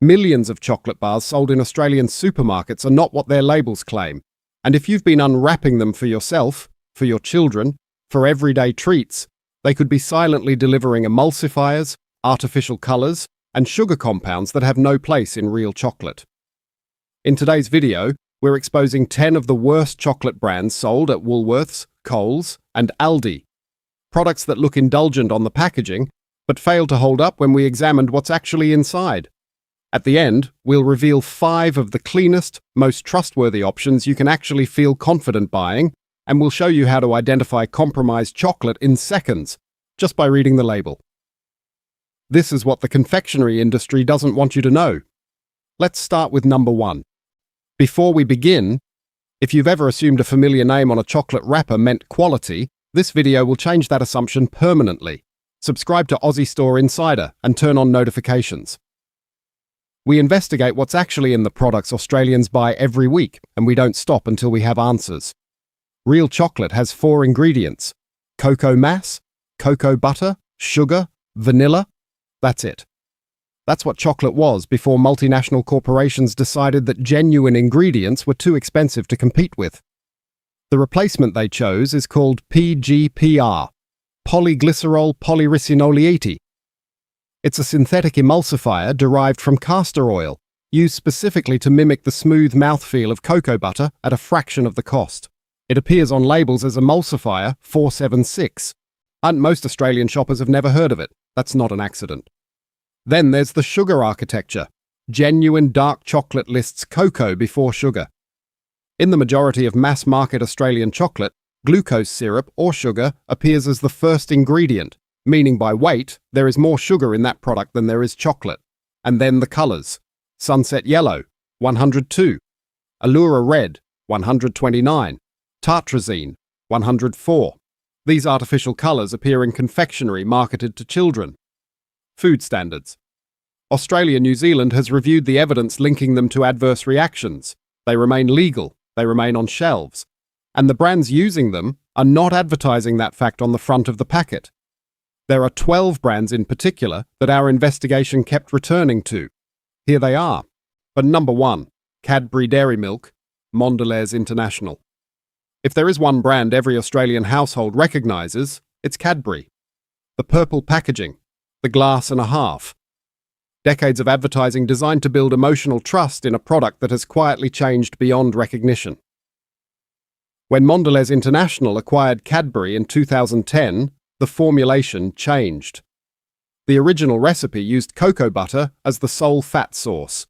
Millions of chocolate bars sold in Australian supermarkets are not what their labels claim. And if you've been unwrapping them for yourself, for your children, for everyday treats, they could be silently delivering emulsifiers, artificial colours, and sugar compounds that have no place in real chocolate. In today's video, we're exposing 10 of the worst chocolate brands sold at Woolworths, Coles, and ALDI. Products that look indulgent on the packaging, but fail to hold up when we examined what's actually inside. At the end, we'll reveal 5 of the cleanest, most trustworthy options you can actually feel confident buying, and we'll show you how to identify compromised chocolate in seconds, just by reading the label. This is what the confectionery industry doesn't want you to know. Let's start with number 1. Before we begin, if you've ever assumed a familiar name on a chocolate wrapper meant quality, this video will change that assumption permanently. Subscribe to Aussie Store Insider and turn on notifications. We investigate what's actually in the products Australians buy every week, and we don't stop until we have answers. Real chocolate has 4 ingredients: cocoa mass, cocoa butter, sugar, vanilla. That's it. That's what chocolate was before multinational corporations decided that genuine ingredients were too expensive to compete with. The replacement they chose is called PGPR, polyglycerol polyricinoleate. It's a synthetic emulsifier derived from castor oil, used specifically to mimic the smooth mouthfeel of cocoa butter at a fraction of the cost. It appears on labels as emulsifier 476. And most Australian shoppers have never heard of it. That's not an accident. Then there's the sugar architecture. Genuine dark chocolate lists cocoa before sugar. In the majority of mass-market Australian chocolate, glucose syrup or sugar appears as the first ingredient, meaning by weight, there is more sugar in that product than there is chocolate. And then the colours. Sunset Yellow, 102. Allura Red, 129. Tartrazine, 104. These artificial colours appear in confectionery marketed to children. Food standards. Australia-New Zealand has reviewed the evidence linking them to adverse reactions. They remain legal, they remain on shelves. And the brands using them are not advertising that fact on the front of the packet. There are 12 brands in particular that our investigation kept returning to. Here they are. But number 1, Cadbury Dairy Milk, Mondelez International. If there is one brand every Australian household recognises, it's Cadbury. The purple packaging, the glass and a half. Decades of advertising designed to build emotional trust in a product that has quietly changed beyond recognition. When Mondelez International acquired Cadbury in 2010, the formulation changed. The original recipe used cocoa butter as the sole fat source.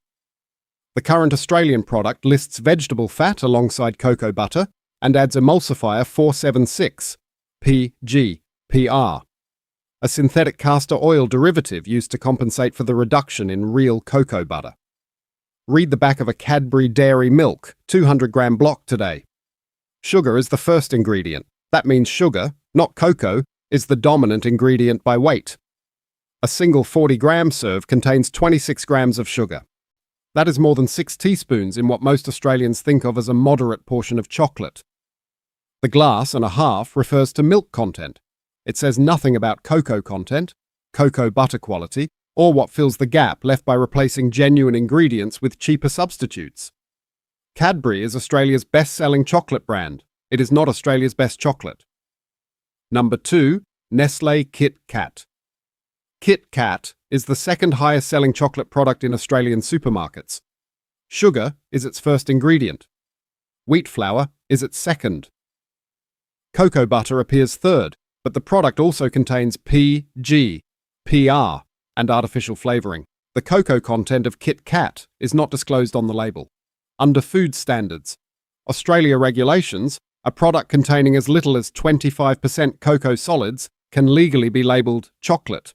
The current Australian product lists vegetable fat alongside cocoa butter and adds emulsifier 476, PGPR, a synthetic castor oil derivative used to compensate for the reduction in real cocoa butter. Read the back of a Cadbury Dairy Milk 200-gram block today. Sugar is the first ingredient. That means sugar, not cocoa, is the dominant ingredient by weight. A single 40-gram serve contains 26 grams of sugar. That is more than 6 teaspoons in what most Australians think of as a moderate portion of chocolate. The glass and a half refers to milk content. It says nothing about cocoa content, cocoa butter quality, or what fills the gap left by replacing genuine ingredients with cheaper substitutes. Cadbury is Australia's best-selling chocolate brand. It is not Australia's best chocolate. Number 2, Nestlé Kit Kat. Kit Kat is the second highest-selling chocolate product in Australian supermarkets. Sugar is its first ingredient. Wheat flour is its second. Cocoa butter appears third, but the product also contains PG, PR, and artificial flavouring. The cocoa content of Kit Kat is not disclosed on the label. Under food standards, Australia regulations, a product containing as little as 25% cocoa solids can legally be labelled chocolate.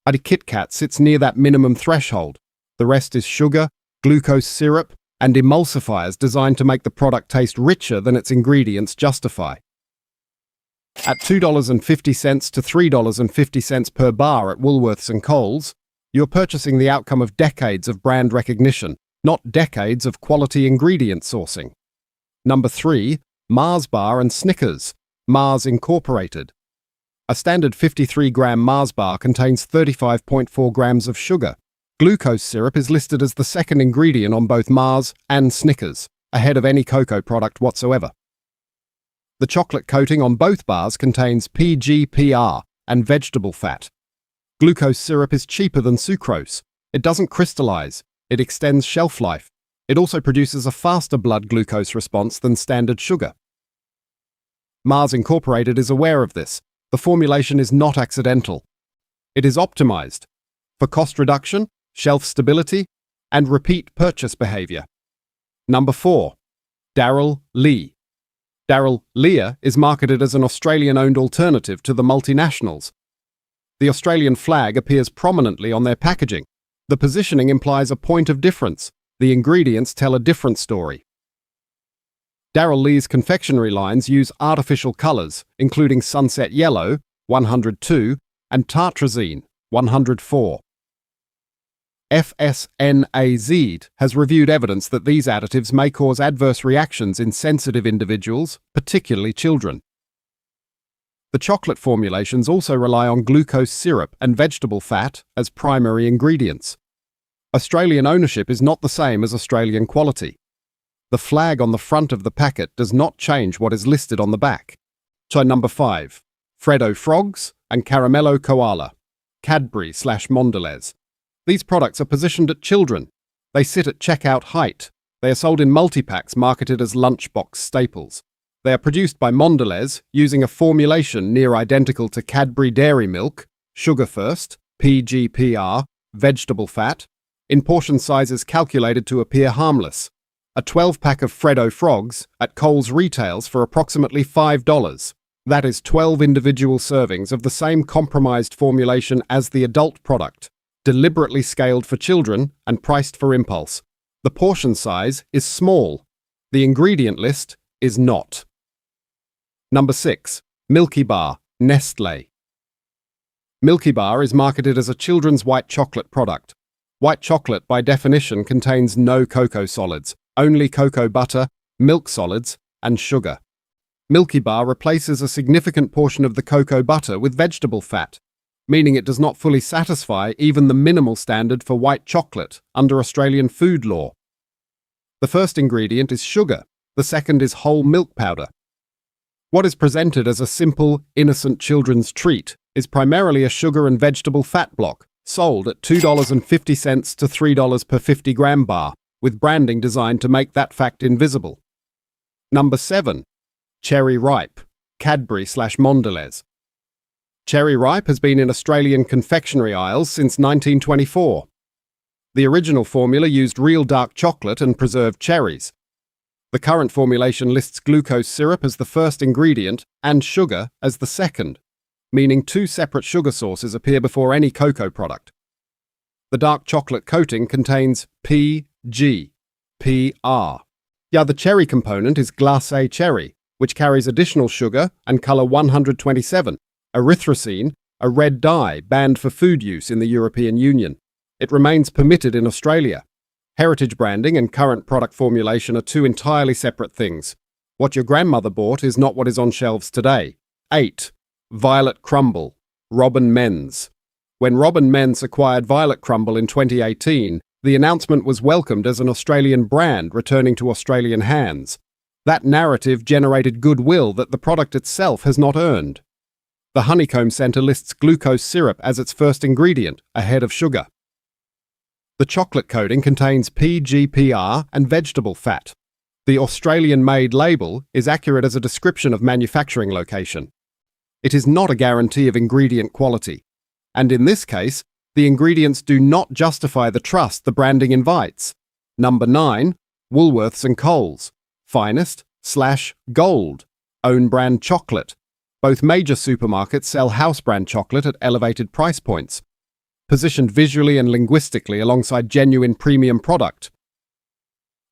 But a Kit Kat sits near that minimum threshold. The rest is sugar, glucose syrup, and emulsifiers designed to make the product taste richer than its ingredients justify. At $2.50 to $3.50 per bar at Woolworths and Coles, you're purchasing the outcome of decades of brand recognition, not decades of quality ingredient sourcing. Number 3, Mars Bar and Snickers, Mars Incorporated. A standard 53-gram Mars bar contains 35.4 grams of sugar, Glucose syrup is listed as the second ingredient on both Mars and Snickers, ahead of any cocoa product whatsoever. The chocolate coating on both bars contains PGPR and vegetable fat. Glucose syrup is cheaper than sucrose. It doesn't crystallize. It extends shelf life. It also produces a faster blood glucose response than standard sugar. Mars Incorporated is aware of this. The formulation is not accidental. It is optimized for cost reduction, shelf stability, and repeat purchase behavior. Number 4. Darrell Lea. Darrell Lea is marketed as an Australian-owned alternative to the multinationals. The Australian flag appears prominently on their packaging. The positioning implies a point of difference. The ingredients tell a different story. Darrell Lea's confectionery lines use artificial colours, including sunset yellow, 102, and tartrazine, 104. FSNAZ has reviewed evidence that these additives may cause adverse reactions in sensitive individuals, particularly children. The chocolate formulations also rely on glucose syrup and vegetable fat as primary ingredients. Australian ownership is not the same as Australian quality. The flag on the front of the packet does not change what is listed on the back. So number 5. Freddo Frogs and Caramello Koala, Cadbury/Mondelez. These products are positioned at children. They sit at checkout height. They are sold in multi-packs marketed as lunchbox staples. They are produced by Mondelez using a formulation near identical to Cadbury Dairy Milk, sugar first, PGPR, vegetable fat, in portion sizes calculated to appear harmless. A 12-pack of Freddo Frogs at Coles retails for approximately $5. That is 12 individual servings of the same compromised formulation as the adult product, deliberately scaled for children and priced for impulse. The portion size is small. The ingredient list is not. Number 6. Milky Bar, Nestlé. Milky Bar is marketed as a children's white chocolate product. White chocolate, by definition, contains no cocoa solids, only cocoa butter, milk solids, and sugar. Milky Bar replaces a significant portion of the cocoa butter with vegetable fat, meaning it does not fully satisfy even the minimal standard for white chocolate under Australian food law. The first ingredient is sugar, the second is whole milk powder. What is presented as a simple, innocent children's treat is primarily a sugar and vegetable fat block, sold at $2.50 to $3 per 50-gram bar, with branding designed to make that fact invisible. Number 7. Cherry Ripe, Cadbury/Mondelez. Cherry Ripe has been in Australian confectionery aisles since 1924. The original formula used real dark chocolate and preserved cherries. The current formulation lists glucose syrup as the first ingredient and sugar as the second, meaning 2 separate sugar sources appear before any cocoa product. The dark chocolate coating contains PGPR. The other cherry component is glacé cherry, which carries additional sugar and colour 127, erythrocene, a red dye banned for food use in the European Union. It remains permitted in Australia. Heritage branding and current product formulation are 2 entirely separate things. What your grandmother bought is not what is on shelves today. 8. Violet Crumble, Robin Men's. When Robin Men's acquired Violet Crumble in 2018, the announcement was welcomed as an Australian brand returning to Australian hands. That narrative generated goodwill that the product itself has not earned. The Honeycomb Centre lists glucose syrup as its first ingredient, ahead of sugar. The chocolate coating contains PGPR and vegetable fat. The Australian-made label is accurate as a description of manufacturing location. It is not a guarantee of ingredient quality, and in this case, the ingredients do not justify the trust the branding invites. Number 9. Woolworths and Coles, Finest/Gold, own brand chocolate. Both major supermarkets sell house brand chocolate at elevated price points, positioned visually and linguistically alongside genuine premium product.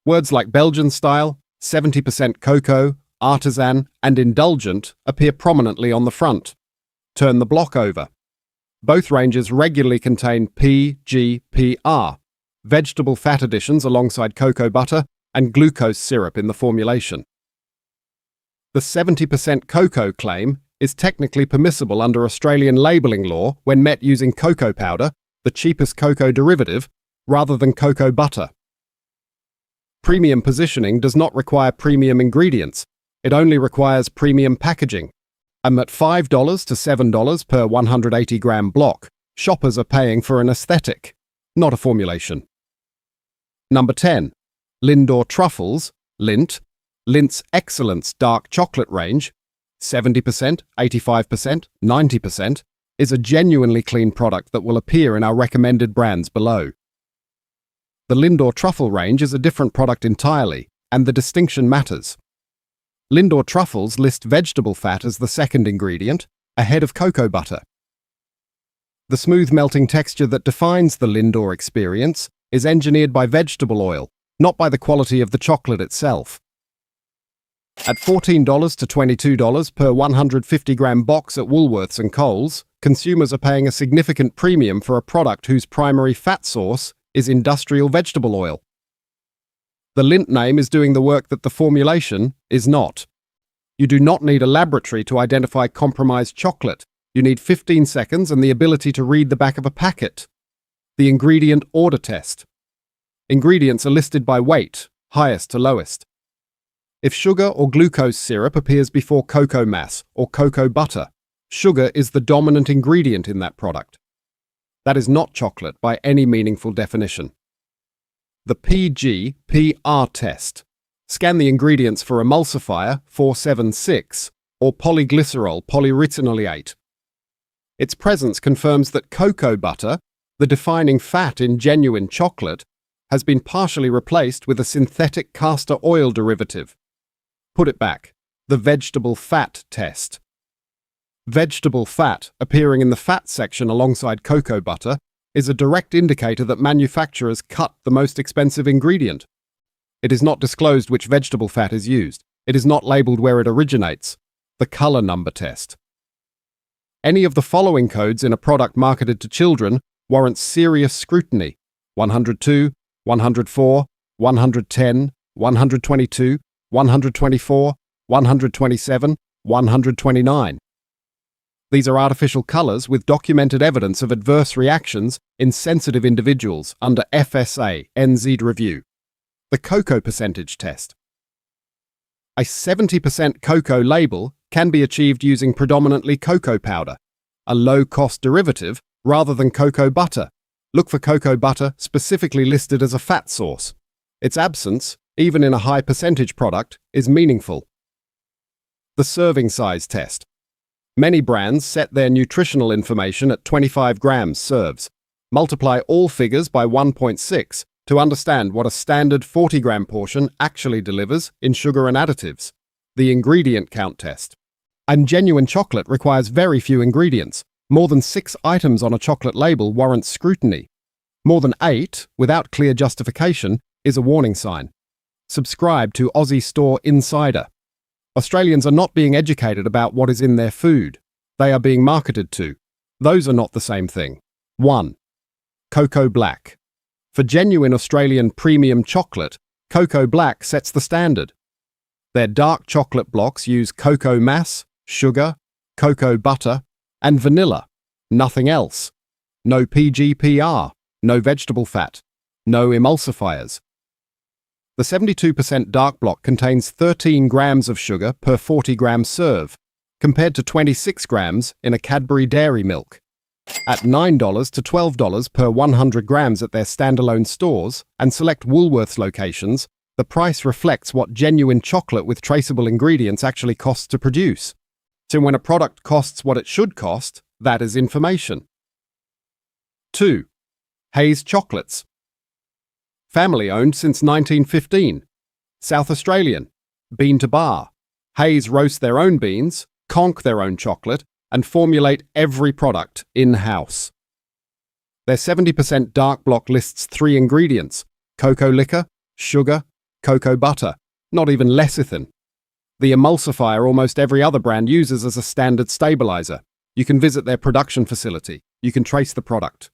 Words like Belgian style, 70% cocoa, artisan, and indulgent appear prominently on the front. Turn the block over. Both ranges regularly contain PGPR, vegetable fat additions alongside cocoa butter, and glucose syrup in the formulation. The 70% cocoa claim is technically permissible under Australian labelling law when met using cocoa powder, the cheapest cocoa derivative, rather than cocoa butter. Premium positioning does not require premium ingredients. It only requires premium packaging. And at $5 to $7 per 180-gram block, shoppers are paying for an aesthetic, not a formulation. Number 10. Lindor Truffles, Lindt, Lindt's Excellence Dark Chocolate range, 70%, 85%, 90%, is a genuinely clean product that will appear in our recommended brands below. The Lindor Truffle range is a different product entirely, and the distinction matters. Lindor Truffles list vegetable fat as the second ingredient, ahead of cocoa butter. The smooth melting texture that defines the Lindor experience is engineered by vegetable oil, not by the quality of the chocolate itself. At $14 to $22 per 150-gram box at Woolworths and Coles, consumers are paying a significant premium for a product whose primary fat source is industrial vegetable oil. The Lindt name is doing the work that the formulation is not. You do not need a laboratory to identify compromised chocolate. You need 15 seconds and the ability to read the back of a packet. The ingredient order test. Ingredients are listed by weight, highest to lowest. If sugar or glucose syrup appears before cocoa mass or cocoa butter, sugar is the dominant ingredient in that product. That is not chocolate by any meaningful definition. The PG/PR test. Scan the ingredients for emulsifier 476 or polyglycerol polyretinoleate. Its presence confirms that cocoa butter, the defining fat in genuine chocolate, has been partially replaced with a synthetic castor oil derivative. Put it back. The vegetable fat test. Vegetable fat, appearing in the fat section alongside cocoa butter, is a direct indicator that manufacturers cut the most expensive ingredient. It is not disclosed which vegetable fat is used. It is not labeled where it originates. The color number test. Any of the following codes in a product marketed to children warrants serious scrutiny: 102, 104, 110, 122, 124, 127, 129. These are artificial colors with documented evidence of adverse reactions in sensitive individuals under FSA NZ review. The cocoa percentage test. A 70% cocoa label can be achieved using predominantly cocoa powder, a low-cost derivative rather than cocoa butter. Look for cocoa butter specifically listed as a fat source. Its absence, even in a high percentage product, is meaningful. The serving size test. Many brands set their nutritional information at 25 grams serves. Multiply all figures by 1.6 to understand what a standard 40-gram portion actually delivers in sugar and additives. The ingredient count test. And genuine chocolate requires very few ingredients. More than 6 items on a chocolate label warrants scrutiny. More than 8, without clear justification, is a warning sign. Subscribe to Aussie Store Insider. Australians are not being educated about what is in their food. They are being marketed to. Those are not the same thing. 1. Cocoa Black. For genuine Australian premium chocolate, Cocoa Black sets the standard. Their dark chocolate blocks use cocoa mass, sugar, cocoa butter, and vanilla. Nothing else. No PGPR, no vegetable fat, no emulsifiers. The 72% dark block contains 13 grams of sugar per 40-gram serve, compared to 26 grams in a Cadbury Dairy Milk. At $9 to $12 per 100 grams at their standalone stores and select Woolworths locations, the price reflects what genuine chocolate with traceable ingredients actually costs to produce. So when a product costs what it should cost, that is information. 2. Hayes Chocolates. Family-owned since 1915. South Australian. Bean to bar. Hayes roast their own beans, conch their own chocolate, and formulate every product in-house. Their 70% dark block lists 3 ingredients: cocoa liquor, sugar, cocoa butter, not even lecithin. The emulsifier almost every other brand uses as a standard stabilizer. You can visit their production facility. You can trace the product.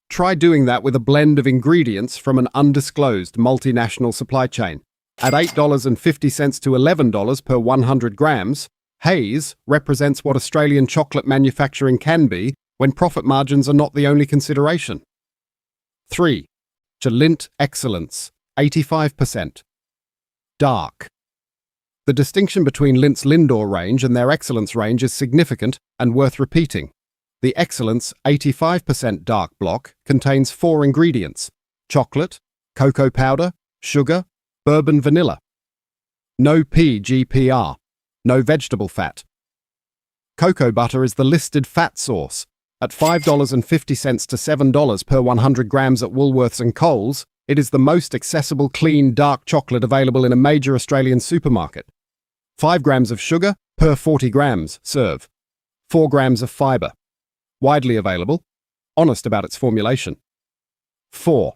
Try doing that with a blend of ingredients from an undisclosed multinational supply chain. At $8.50 to $11 per 100 grams, Hayes represents what Australian chocolate manufacturing can be when profit margins are not the only consideration. 3. Lindt Excellence, 85%. Dark. The distinction between Lindt's Lindor range and their Excellence range is significant and worth repeating. The Excellence 85% dark block contains 4 ingredients: chocolate, cocoa powder, sugar, bourbon vanilla. No PGPR, no vegetable fat. Cocoa butter is the listed fat source. At $5.50 to $7 per 100 grams at Woolworths and Coles, it is the most accessible clean dark chocolate available in a major Australian supermarket. 5 grams of sugar per 40 grams serve. 4 grams of fibre. Widely available. Honest about its formulation. 4.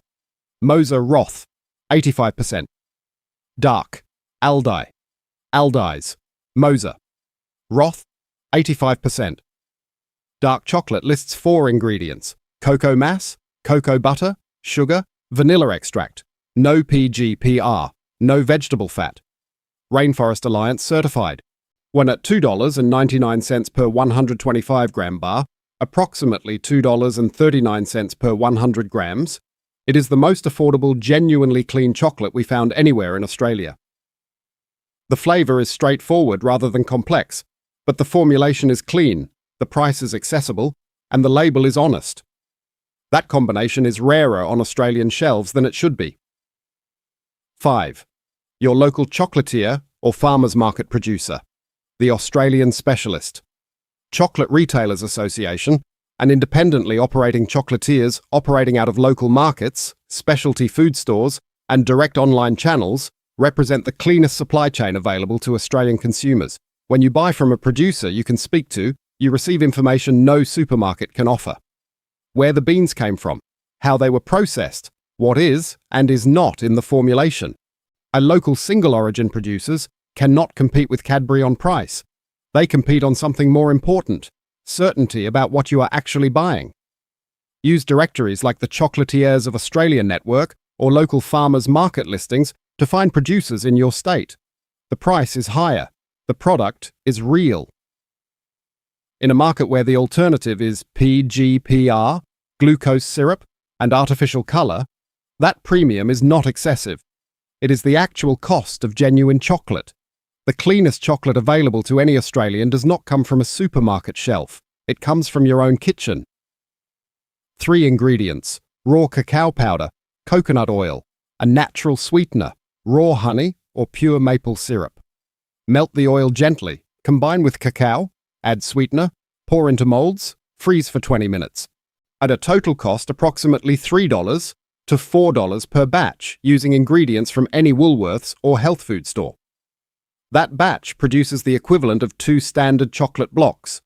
Moser Roth, 85%. Dark. ALDI. ALDI's. Moser. Roth, 85%. Dark chocolate lists 4 ingredients: cocoa mass, cocoa butter, sugar, vanilla extract. No PGPR. No vegetable fat. Rainforest Alliance certified. When at $2.99 per 125 gram bar, approximately $2.39 per 100 grams, it is the most affordable, genuinely clean chocolate we found anywhere in Australia. The flavour is straightforward rather than complex, but the formulation is clean, the price is accessible, and the label is honest. That combination is rarer on Australian shelves than it should be. 5. Your local chocolatier or farmers market producer. The Australian Specialist. Chocolate Retailers Association, and independently operating chocolatiers operating out of local markets, specialty food stores, and direct online channels represent the cleanest supply chain available to Australian consumers. When you buy from a producer you can speak to, you receive information no supermarket can offer. Where the beans came from, how they were processed, what is and is not in the formulation. Our local single origin producers cannot compete with Cadbury on price. They compete on something more important: certainty about what you are actually buying. Use directories like the Chocolatiers of Australia network or local farmers market listings to find producers in your state. The price is higher. The product is real. In a market where the alternative is PGPR, glucose syrup, and artificial colour, that premium is not excessive. It is the actual cost of genuine chocolate. The cleanest chocolate available to any Australian does not come from a supermarket shelf. It comes from your own kitchen. 3 ingredients: raw cacao powder, coconut oil, a natural sweetener, raw honey or pure maple syrup. Melt the oil gently, combine with cacao, add sweetener, pour into moulds, freeze for 20 minutes. At a total cost approximately $3 to $4 per batch, using ingredients from any Woolworths or health food store. That batch produces the equivalent of 2 standard chocolate blocks.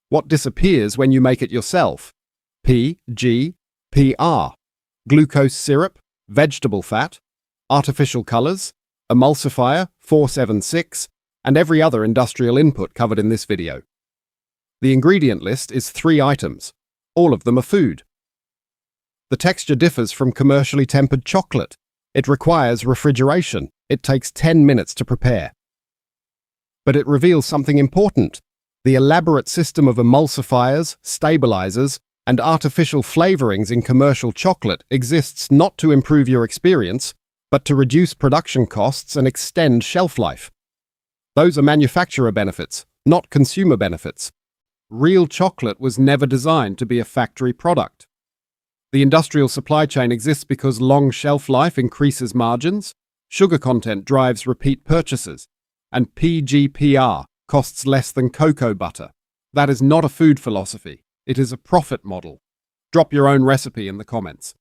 What disappears when you make it yourself? PGPR, glucose syrup, vegetable fat, artificial colours, emulsifier 476, and every other industrial input covered in this video. The ingredient list is 3 items. All of them are food. The texture differs from commercially tempered chocolate. It requires refrigeration. It takes 10 minutes to prepare. But it reveals something important. The elaborate system of emulsifiers, stabilizers, and artificial flavorings in commercial chocolate exists not to improve your experience, but to reduce production costs and extend shelf life. Those are manufacturer benefits, not consumer benefits. Real chocolate was never designed to be a factory product. The industrial supply chain exists because long shelf life increases margins, sugar content drives repeat purchases, and PGPR costs less than cocoa butter. That is not a food philosophy. It is a profit model. Drop your own recipe in the comments.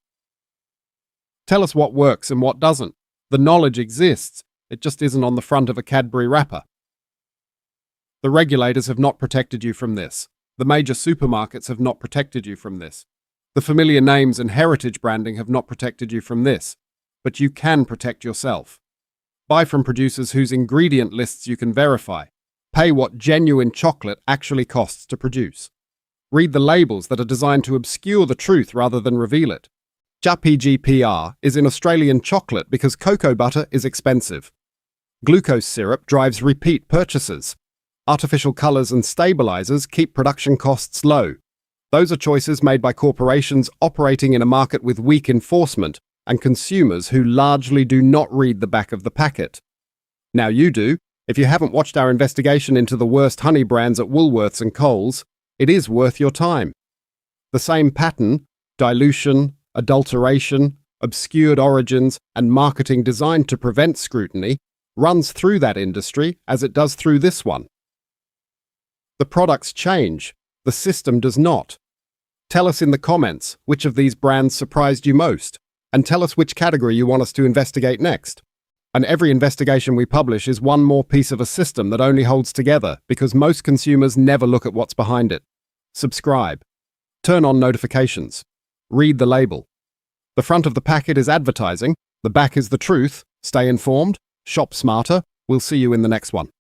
Tell us what works and what doesn't. The knowledge exists. It just isn't on the front of a Cadbury wrapper. The regulators have not protected you from this. The major supermarkets have not protected you from this. The familiar names and heritage branding have not protected you from this. But you can protect yourself. Buy from producers whose ingredient lists you can verify. Pay what genuine chocolate actually costs to produce. Read the labels that are designed to obscure the truth rather than reveal it. PGPR is in Australian chocolate because cocoa butter is expensive. Glucose syrup drives repeat purchases. Artificial colours and stabilisers keep production costs low. Those are choices made by corporations operating in a market with weak enforcement and consumers who largely do not read the back of the packet. Now you do. If you haven't watched our investigation into the worst honey brands at Woolworths and Coles, it is worth your time. The same pattern, dilution, adulteration, obscured origins, and marketing designed to prevent scrutiny, runs through that industry as it does through this one. The products change, the system does not. Tell us in the comments which of these brands surprised you most, and tell us which category you want us to investigate next. And every investigation we publish is one more piece of a system that only holds together because most consumers never look at what's behind it. Subscribe. Turn on notifications. Read the label. The front of the packet is advertising, the back is the truth. Stay informed, shop smarter. We'll see you in the next one.